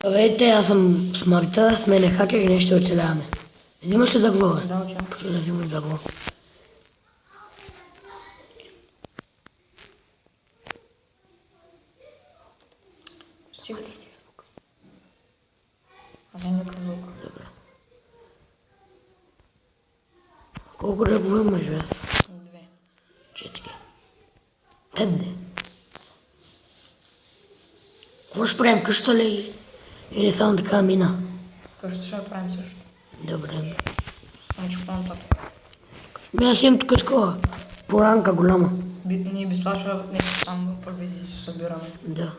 Здравейте, аз съм Смъртта, с мен е хакер и нещо оцеляваме. Взимаш ли да говоря? Да, уча. Почва да взимаш да говоря. Стига. Аз не звук. Добре. Колко да говорим, мъж, аз? 2. Четки. 5. Какво ще правим, къща ли? Или само така мина? Къща ще направим също. Добре. Ами че по-нататък. Аз имам тук такова. Поранка голяма. Ние би слаша нещо там в провизии се събираме. Да.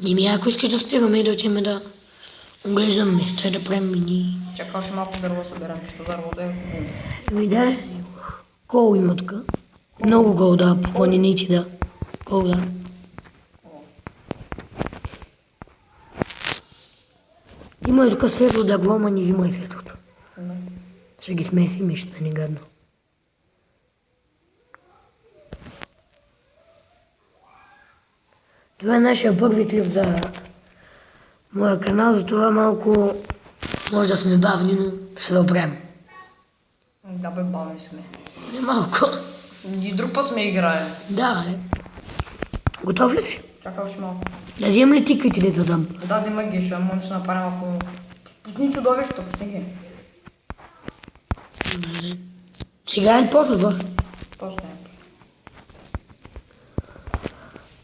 Ими ако искаш да спираме и да отиваме да оглеждаме места и да правим мини. Чакай още малко дърво събираме, защото дървото е хубаво. Ами да, кол има тук. Много гол, да, по планините, да. Кол, да. Има и тук светло дърво, ама не взимай светлото. Да. Ще ги смесим и ще стане гадно. Това е нашия първи клип за моя канал, затова малко може да сме бавни, но ще се оправим. Да бе, бавни сме. Не малко. И друг път сме играли. Да, бе. Готов ли си? Чакай още малко. Да вземем ли тиквите дето там? Да, взема ги, ще може да се направим ако... Пусни чудовището, пусни ги. Сега или после, бе? После.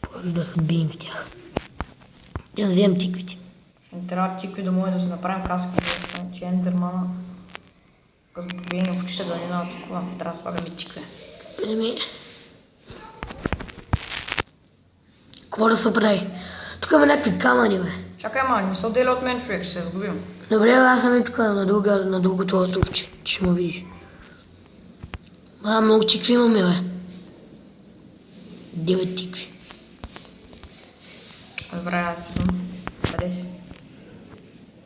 После да се бием с тях. Да вземем тиквите. Ще ни трябва тикви да може да се направим каски, че ендермана. Като побиене в очите да ни дава такова, трябва да слагаме тикви. Еми... Какво да се прави? Тук има някакви камъни, бе. Чакай, ма, не се отделя от мен, човек, ще се сгубим. Добре, бе, аз съм и тук на другото островче. Ти ще му видиш. Много тикви имаме, бе. 9 тикви. Добре, аз идвам. Къде си?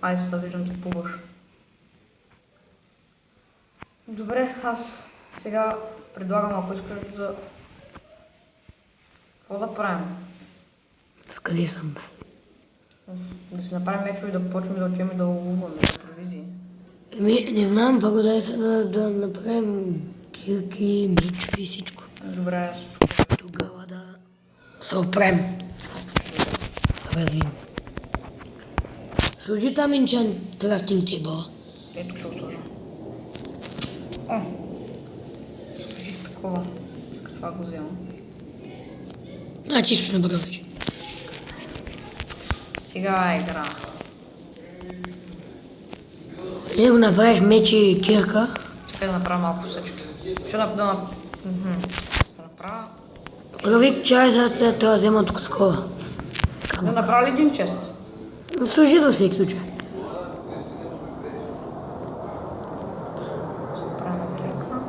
Айде, да виждам ти плуваш. Добре, аз сега предлагам, ако искаш да... Какво да правим? В къде съм, бе? Да си направим мечо и да почнем да отиваме да ловуваме на провизии. Еми, не знам, погода се да направим кирки, мечове и всичко. Добре, аз... Тогава да се оправим. Развим. Служи там enchant крафтинг тейбъл. Ето ще го сложа. О! Сложих такова. Това го вземам. Чисто ще набра вече. Сега е игра. Ние го направих меч и кирка. Чакай да направя малко съчки. Ще да направя... Правих чай, за да трябва да взема тук такова. Да направя ли един чест? Служи за всеки случай. Правя кирка.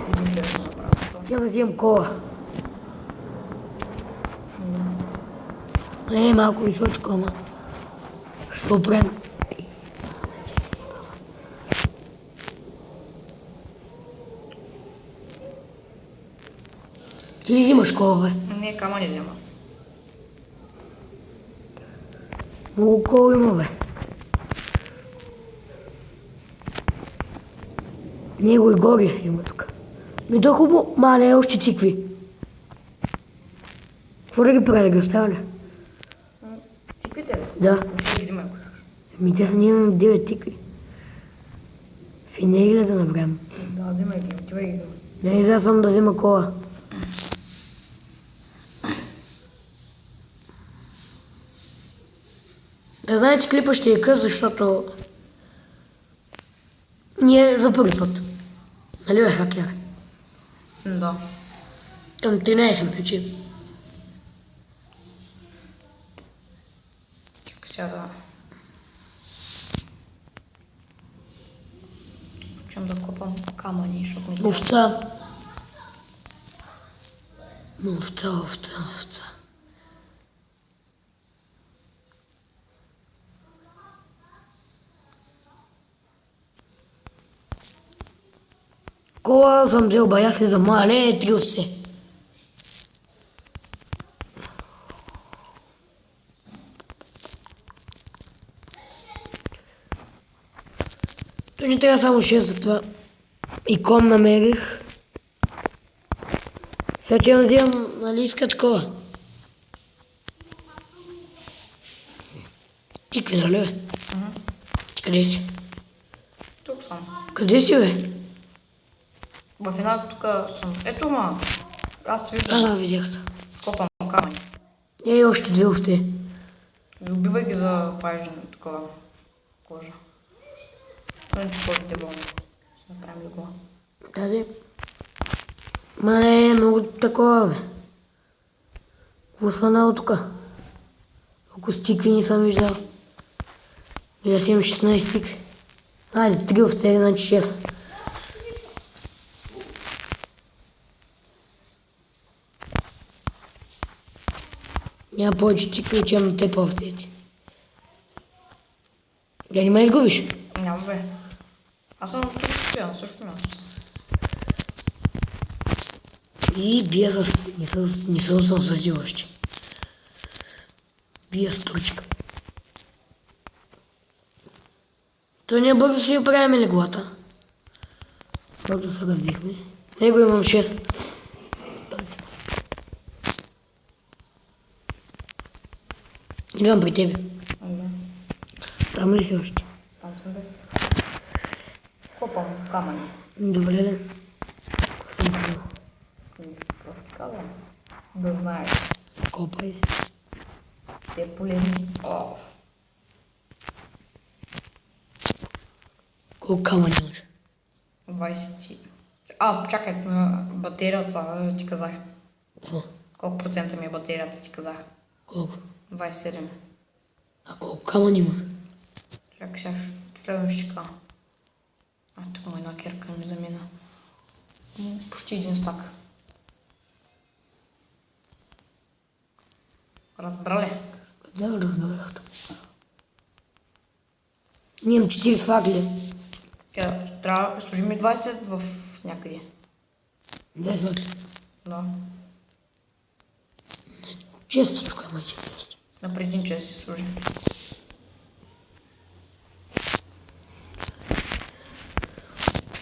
Един чест да направя. Тя да вземам кола. Не, малко височко, ама. Ще оправим. Ти ли взимаш кола, бе? Не, камъни взема аз. Много кола има, бе. Него и горе има тук. Ми да хубаво, мале, още цикви. Какво да ги правя, да ги оставя ли? Тиквите ли? Да. Ще ги взимай, ако искаш. Ми те са ние имаме 9 тикви. Финери ли да направим? Да, взимай ги, отивай ги. Не изляза съм да взема кола. Да знаете, клипа ще е къс, защото ние за първи път. Нали бе, хакер? Да. Към 13 вече. Чакай сега да... Почвам да копам камъни, защото ми... Овца. Овца. Кола съм взел бая слизам, а не три овце. Той не трябва само 6 за това. И ком намерих. Сега че я вземам, нали иска такова. Тикви, нали бе? Ти къде си? Тук съм. Къде си бе? В една тук съм. Ето ма. Аз виждам. Видях. Копам камъни. Още две овце. Убивай ги за паежна такова кожа. Не че кожите болни. Ще направим легло. Даде. Ма не е много такова бе. Какво станало тука? Колко стикви не съм виждал. И аз имам 16 стикви. Айде, 3 овце, значи 6. Няма повече стикви, отивам на теб овцете. Я не ме изгубиш? Няма бе. Аз съм тук стоя, на същото място. И бия с... Не съм съдил още. Бия с пръчка. То ние бързо си оправяме леглата. Бързо се раздихме. Него имам 6. Идвам при тебе. Там ли си още? Там съм бе. Копам камъни. Добре ли? Просто казвам. Да знаеш. Копай си. Те полезни. О, Колко камъни имаш? 20. Чакай, на батерията ти казах. Какво? Колко процента ми е батерията ти казах? Колко? 27. А колко камъни имаш? Чакай сега, последно ще кажа. Тук му една керка ми замина. Почти един стак. Разбрали? Да, разбрах. Ние имам 40 факли. Трябва да сложим и 20 в някъде. 20 факли. Да. Често тук, маче. На предин час ще сложим.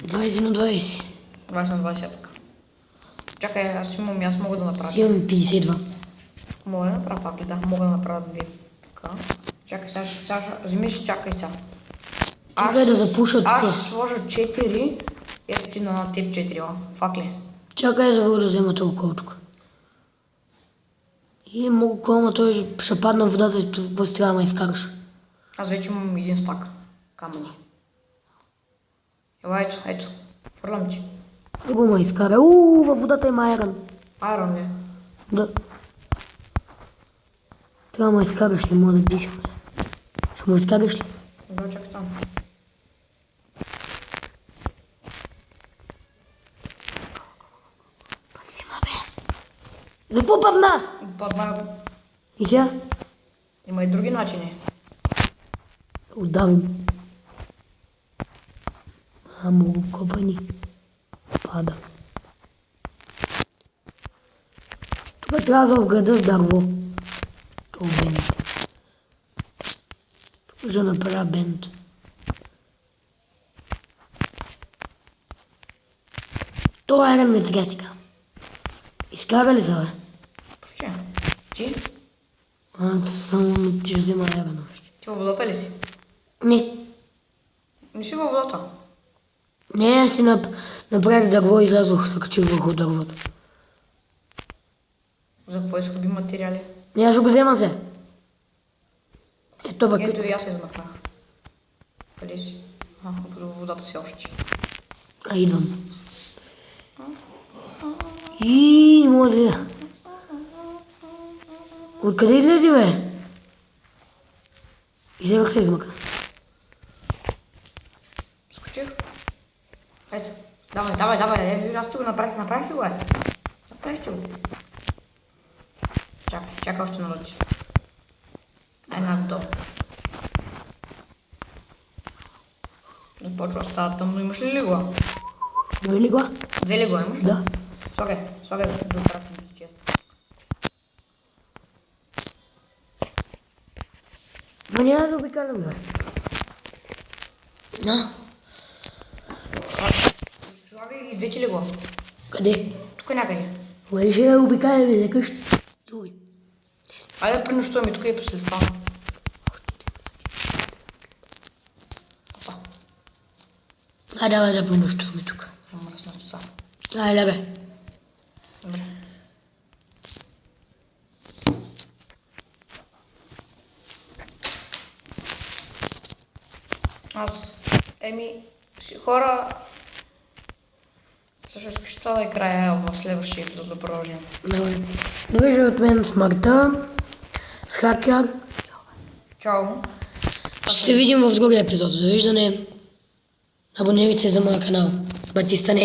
На 20. 20 на 20 така. Чакай, аз имам, аз мога да направя. Си имам 52. Мога да направя пак ли? Да, мога да направя две. Така. Чакай, сега, вземи си, чакай сега. Чакай да запуша тук. Аз ще сложа 4. Ето ти на теб 4, факли. Чакай да да взема толкова тук. И много колма, той ще падна в водата и после трябва да ме изкараш. Аз вече имам един стак камъни. Ела, ето. Фърлям ти. Много ме изкара. Във водата има айрон. Айрон ли? Да. Трябва да ме изкараш, не мога да дишам. Ще ме изкараш ли? Да, чакай там. Пазима бе. За какво падна? Падна. И сега? Има и други начини. Удавим. Много копани. Пада. Тук трябва да вграда с дърво. То бент. Тук ще направя бент. То айрон не сега така. Изкара ли се, бе? Почти. Ти? Само ти ще взема айрон още. Ти във водата ли си? Не. Не си във водата. Не, аз си направих дърво и излязох, се качих върху дървото. За какво изхуби материали? Не, аз ще го взема се. Ето пък. Ето и аз измахнах. Къде си? Във водата си още. Идвам. И не мога да изляза. Откъде излезе, бе? Излезах се измъкна. Скочих. Ето. Давай. Аз тук направих ли го, е? Направих ли го? Чакай още минути. Една долу. Започва да става тъмно, имаш ли лигла? 2 легла? 2 легла имаш? Да. Слагай да оправим да често. Ма няма да обикалям, бе. На. Слагай и 2 легла. Къде? Тук някъде. Ма ще да обикаляме за къщи. Туй. Айде да пренощуваме тук и после това. Опа. Давай да пренощуваме тук. Имам мръсна часа. Айде, бе. Добре. Хора... Също искаш това да е края в следващия епизод да продължим. Довиждане от мен с Марта, с Хакер. Чао! Ще се видим в другия епизод. Довиждане. Абонирайте се за моя канал. Батиста не